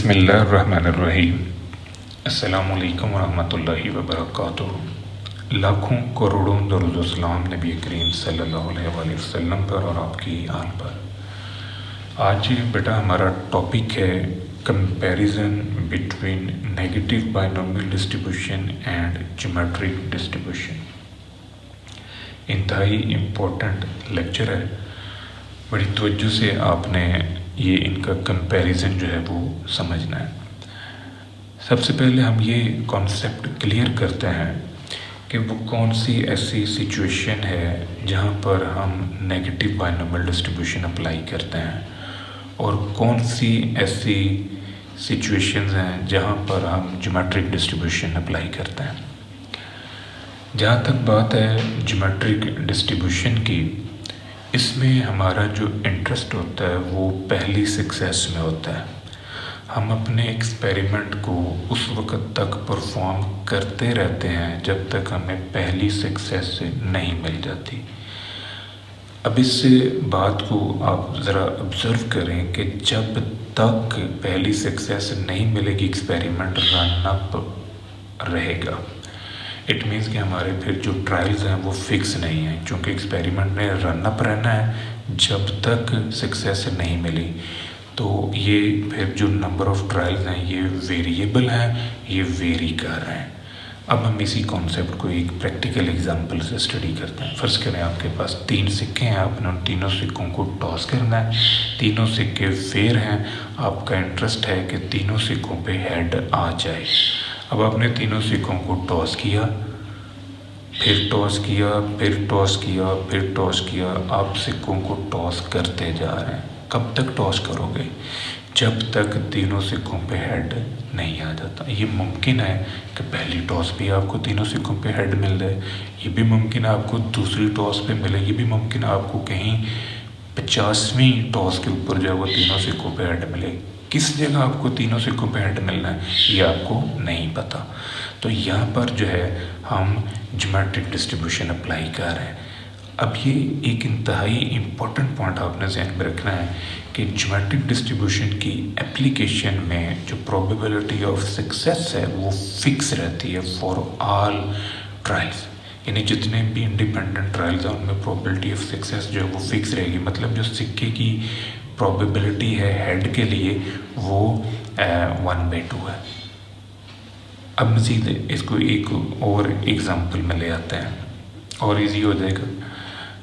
बिस्मिल्लाहिर्रहमानिर्रहीम। अस्सलामुअलैकुम वरहमतुल्लाहि वबरकातुहू। लाखों करोड़ों दरूद व सलाम नबी करीम सल्लल्लाहु अलैहि वसल्लम पर और आपकी आल पर। आज बेटा हमारा टॉपिक है comparison between negative binomial distribution and geometric distribution. इंतहाई इम्पोर्टेंट लेक्चर है, बड़ी तवज्जो से आपने ये इनका कंपैरिजन जो है वो समझना है। सबसे पहले हम ये कॉन्सेप्ट क्लियर करते हैं कि वो कौन सी ऐसी सिचुएशन है जहाँ पर हम नेगेटिव बाइनोमियल डिस्ट्रीब्यूशन अप्लाई करते हैं और कौन सी ऐसी सिचुएशंस हैं जहाँ पर हम ज्योमेट्रिक डिस्ट्रीब्यूशन अप्लाई करते हैं। जहाँ तक बात है ज्योमेट्रिक डिस्ट्रीब्यूशन की, इसमें हमारा जो इंटरेस्ट होता है वो पहली सक्सेस में होता है। हम अपने एक्सपेरिमेंट को उस वक़्त तक परफॉर्म करते रहते हैं जब तक हमें पहली सक्सेस नहीं मिल जाती। अब इस बात को आप ज़रा ऑब्ज़र्व करें कि जब तक पहली सक्सेस नहीं मिलेगी एक्सपेरिमेंट रन अप रहेगा। इट मीन्स कि हमारे फिर जो ट्रायल्स हैं वो फिक्स नहीं हैं, क्योंकि एक्सपेरिमेंट में रन अप रहना है जब तक सक्सेस नहीं मिली। तो ये फिर जो नंबर ऑफ़ ट्रायल्स हैं ये वेरिएबल हैं, ये वेरी कर रहे हैं। अब हम इसी कॉन्सेप्ट को एक प्रैक्टिकल एग्जांपल से स्टडी करते हैं। फ़र्ज़ करें आपके पास 3 सिक्के हैं, आपने उन तीनों सिक्कों को टॉस करना है। तीनों सिक्के फेयर हैं, आपका इंटरेस्ट है कि तीनों सिक्कों पे हेड आ जाए। अब आपने तीनों सिक्कों को टॉस किया, फिर टॉस किया, फिर टॉस किया, फिर टॉस किया। आप सिक्कों को टॉस करते जा रहे हैं। कब तक टॉस करोगे? जब तक तीनों सिक्कों पे हेड नहीं आ जाता। ये मुमकिन है कि पहली टॉस भी आपको तीनों सिक्कों पे हेड मिल जाए, ये भी मुमकिन है आपको दूसरी टॉस पे मिले, ये भी मुमकिन है आपको कहीं 50वीं टॉस के ऊपर जो है वो तीनों सिक्कों पे हेड मिले। किस जगह आपको तीनों सिक्कों पे हेड मिलना है ये आपको नहीं पता। तो यहाँ पर जो है हम ज्योमेट्रिक डिस्ट्रीब्यूशन अप्लाई कर रहे हैं। अब ये एक इंतहाई इम्पोर्टेंट पॉइंट आपने ज़हन में रखना है कि ज्योमेट्रिक डिस्ट्रीब्यूशन की एप्लीकेशन में जो प्रोबेबिलिटी ऑफ सक्सेस है वो फिक्स रहती है फॉर ऑल ट्रायल्स। यानी जितने भी इंडिपेंडेंट ट्रायल्स हैं उनमें प्रोबेबिलिटी ऑफ सक्सेस जो है वो फिक्स रहेगी। मतलब जो सिक्के की प्रोबेबिलिटी है हेड के लिए वो 1/2 है। अब मज़ीद इसको एक और एग्ज़ाम्पल में ले आते हैं और इजी हो जाएगा।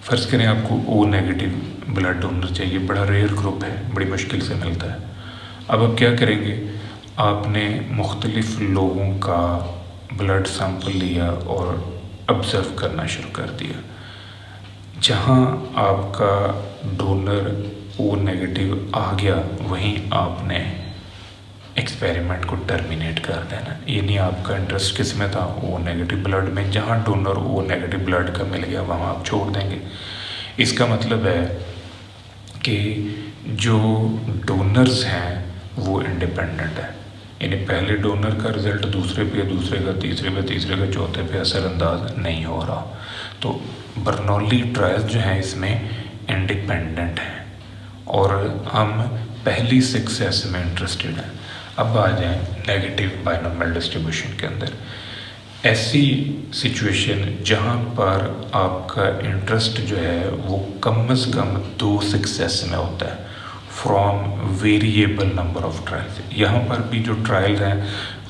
फ़र्ज़ करें आपको ओ नेगेटिव ब्लड डोनर चाहिए, बड़ा रेयर ग्रुप है, बड़ी मुश्किल से मिलता है। अब आप क्या करेंगे, आपने मुख्तलिफ़ लोगों का ब्लड सैंपल लिया और ऑब्ज़र्व करना शुरू कर दिया। जहाँ आपका डोनर ओ नेगेटिव आ गया वहीं आपने एक्सपेरिमेंट को टर्मिनेट कर देना। ये नहीं आपका इंटरेस्ट किस में था, ओ नेगेटिव ब्लड में। जहाँ डोनर ओ नेगेटिव ब्लड का मिल गया वहाँ आप छोड़ देंगे। इसका मतलब है कि जो डोनर्स हैं वो इंडिपेंडेंट है। यानी पहले डोनर का रिज़ल्ट दूसरे पे, दूसरे का तीसरे पे, तीसरे का चौथे पे असरअंदाज नहीं हो रहा। तो बर्नौली ट्रायल्स जो हैं इसमें इंडिपेंडेंट हैं और हम पहली सक्सेस में इंटरेस्टेड हैं। अब आ जाएं नेगेटिव बाइनोमियल डिस्ट्रीब्यूशन के अंदर। ऐसी सिचुएशन जहाँ पर आपका इंटरेस्ट जो है वो कम से कम 2 सक्सेस में होता है from variable number of trials. यहाँ पर भी जो ट्रायल्स हैं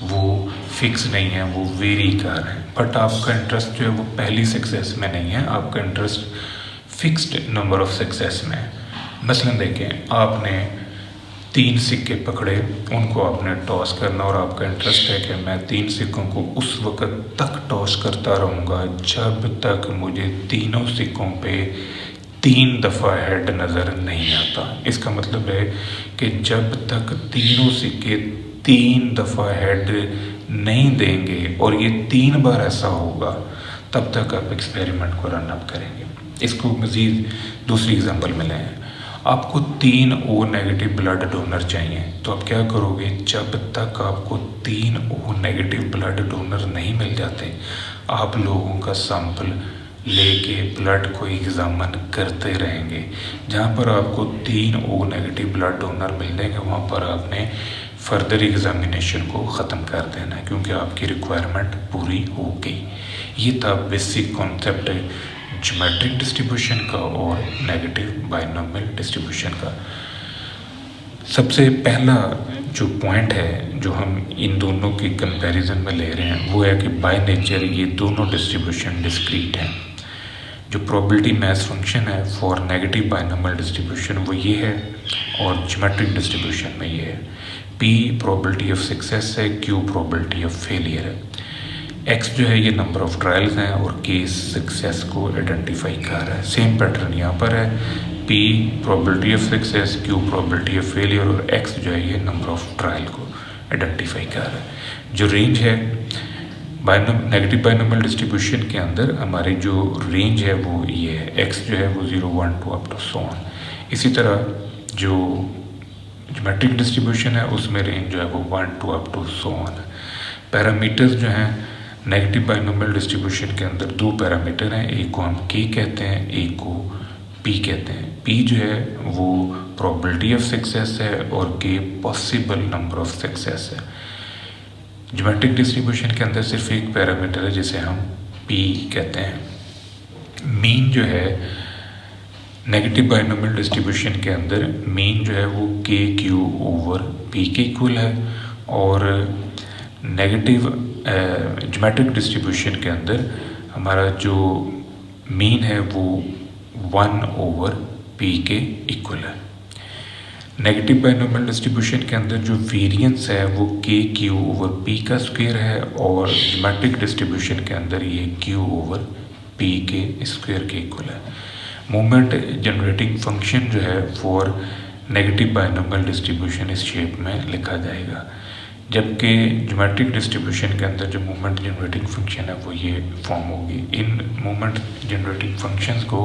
वो फिक्स नहीं है, वो वेरी कर रहे हैं। बट आपका इंटरेस्ट जो है वो पहली सक्सेस में नहीं है, आपका interest fixed number of success में है। मसलन देखें, आपने 3 सिक्के पकड़े, उनको आपने टॉस करना और आपका इंटरेस्ट है कि मैं 3 सिक्कों को उस वक़्त तक टॉस करता रहूँगा जब तक मुझे तीनों सिक्कों पे 3 दफ़ा हेड नज़र नहीं आता। इसका मतलब है कि जब तक तीनों सिक्के 3 दफ़ा हेड नहीं देंगे और ये 3 बार ऐसा होगा तब तक आप एक्सपेरिमेंट को रन अप करेंगे। इसको मज़ीद दूसरी एग्जांपल में लें। आपको 3 ओ नेगेटिव ब्लड डोनर चाहिए, तो आप क्या करोगे, जब तक आपको 3 ओ नेगेटिव ब्लड डोनर नहीं मिल जाते आप लोगों का सैंपल लेके ब्लड को एग्जामिन करते रहेंगे। जहाँ पर आपको 3 ओ नेगेटिव ब्लड डोनर मिल जाएंगे वहाँ पर आपने फर्दर एग्ज़ामिनेशन को ख़त्म कर देना है, क्योंकि आपकी रिक्वायरमेंट पूरी हो गई। ये था बेसिक कॉन्सेप्ट ज्योमेट्रिक डिस्ट्रीब्यूशन का और नेगेटिव बाइनोमियल डिस्ट्रीब्यूशन का। सबसे पहला जो पॉइंट है जो हम इन दोनों की कंपैरिजन में ले रहे हैं वो है कि बाय नेचर ये दोनों डिस्ट्रीब्यूशन डिस्क्रीट हैं। जो प्रोबेबिलिटी मैथ फंक्शन है फॉर नेगेटिव बाइनोमियल डिस्ट्रीब्यूशन वो ये है, और ज्योमेट्रिक डिस्ट्रीब्यूशन में ये है। P प्रोबेबिलिटी ऑफ सक्सेस है, Q प्रोबेबिलिटी ऑफ फेलियर है। X जो है ये नंबर ऑफ ट्रायल्स हैं और K सक्सेस को आइडेंटिफाई कर रहा है। सेम पैटर्न यहाँ पर है, P probability of success, Q probability of failure, और X जो है ये नंबर ऑफ ट्रायल को आइडेंटिफाई कर रहा है। जो रेंज है नेगेटिव बाइनोमियल डिस्ट्रीब्यूशन के अंदर हमारी जो रेंज है वो ये है, X जो है वो 0, 1, 2 अप टू सो ऑन। इसी तरह जो ज्योमेट्रिक डिस्ट्रीब्यूशन है उसमें रेंज जो है वो 1, 2 अप टू सो ऑन है। पैरामीटर्स जो हैं नेगेटिव बाइनोमियल डिस्ट्रीब्यूशन के अंदर दो पैरामीटर हैं, एक को हम K कहते हैं, एक को P कहते हैं। P जो है वो प्रोबेबिलिटी ऑफ सक्सेस है और K possible number of success है। ज्योमेट्रिक डिस्ट्रीब्यूशन के अंदर सिर्फ एक पैरामीटर है जिसे हम P कहते हैं। मीन जो है नेगेटिव बाइनोमियल डिस्ट्रीब्यूशन के अंदर मीन जो है वो KQ ओवर P के इक्वल है, और नेगेटिव ज्योमेट्रिक डिस्ट्रीब्यूशन के अंदर हमारा जो मीन है वो 1 ओवर P के इक्वल है। नेगेटिव बाइनोमियल डिस्ट्रीब्यूशन के अंदर जो वेरिएंस है वो KQ ओवर P का स्क्वायर है, और ज्योमेट्रिक डिस्ट्रीब्यूशन के अंदर ये Q ओवर P के स्क्वायर के इक्वल है। मोमेंट जनरेटिंग फंक्शन जो है फॉर नेगेटिव बाइनोमियल डिस्ट्रीब्यूशन इस शेप में लिखा जाएगा, जबकि ज्योमेट्रिक डिस्ट्रीब्यूशन के अंदर जो मोमेंट जनरेटिंग फंक्शन है वो ये फॉर्म होगी। इन मोमेंट जनरेटिंग फंक्शंस को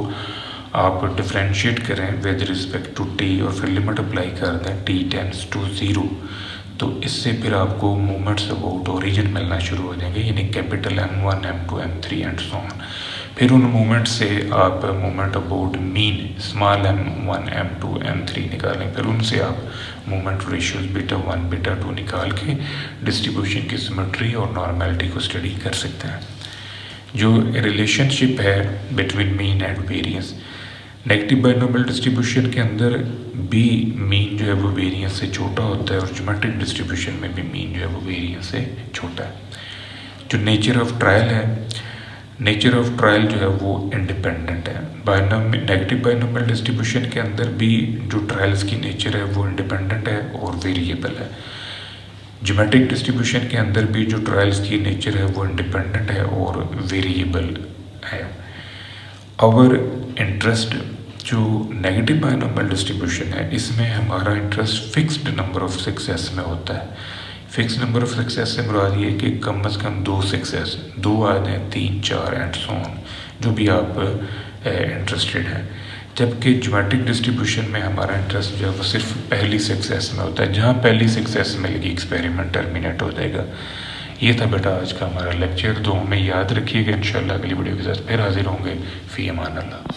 आप डिफरेंशिएट करें विद रिस्पेक्ट टू t और फिर लिमिट अप्लाई कर दें t टेंड्स टू 0, तो इससे फिर आपको मोमेंट्स अबाउट ओरिजिन मिलना शुरू हो जाएंगे, यानी capital M1, M2, M3 and so on. फिर उन मोमेंट से आप moment about mean small m1, m2, m3 निकालें, फिर उनसे आप मोमेंट रेशियोज बीटा 1, बीटा 2 निकाल के डिस्ट्रीब्यूशन की सिमेट्री और नॉर्मेलिटी को स्टडी कर सकते हैं। जो रिलेशनशिप है between mean and variance, negative binomial distribution के अंदर भी मीन जो है वो वेरिएंस से छोटा होता है, और ज्योमेट्रिक डिस्ट्रीब्यूशन में भी मीन जो है वो वेरिएंस से छोटा है। जो नेचर ऑफ ट्रायल है, नेचर ऑफ ट्रायल जो है वो इंडिपेंडेंट है। नेगेटिव बाइनोमियल डिस्ट्रीब्यूशन के अंदर भी जो ट्रायल्स की नेचर है वो इंडिपेंडेंट है और वेरिएबल है। ज्योमेट्रिक डिस्ट्रीब्यूशन के अंदर भी जो ट्रायल्स की नेचर है वो इंडिपेंडेंट है और वेरिएबल है। और इंटरेस्ट जो नेगेटिव बाइनोमियल डिस्ट्रीब्यूशन है इसमें हमारा interest fixed number of success में होता है। फिक्स नंबर ऑफ सक्सेस से मुराद ये कि कम से कम 2 सक्सेस, 2 आ जाए, 3, 4 एंड सो ऑन, जो भी आप इंटरेस्टेड हैं। जबकि ज्योमेट्रिक डिस्ट्रीब्यूशन में हमारा इंटरेस्ट जो है वो सिर्फ पहली सक्सेस में होता है। जहाँ पहली सक्सेस मिलेगी एक्सपेरिमेंट टर्मिनेट हो जाएगा। ये था बेटा आज का हमारा लेक्चर, तो हमें याद रखिएगा। इंशाल्लाह अगली वीडियो के साथ फिर हाजिर होंगे। फ़ी अमान अल्लाह।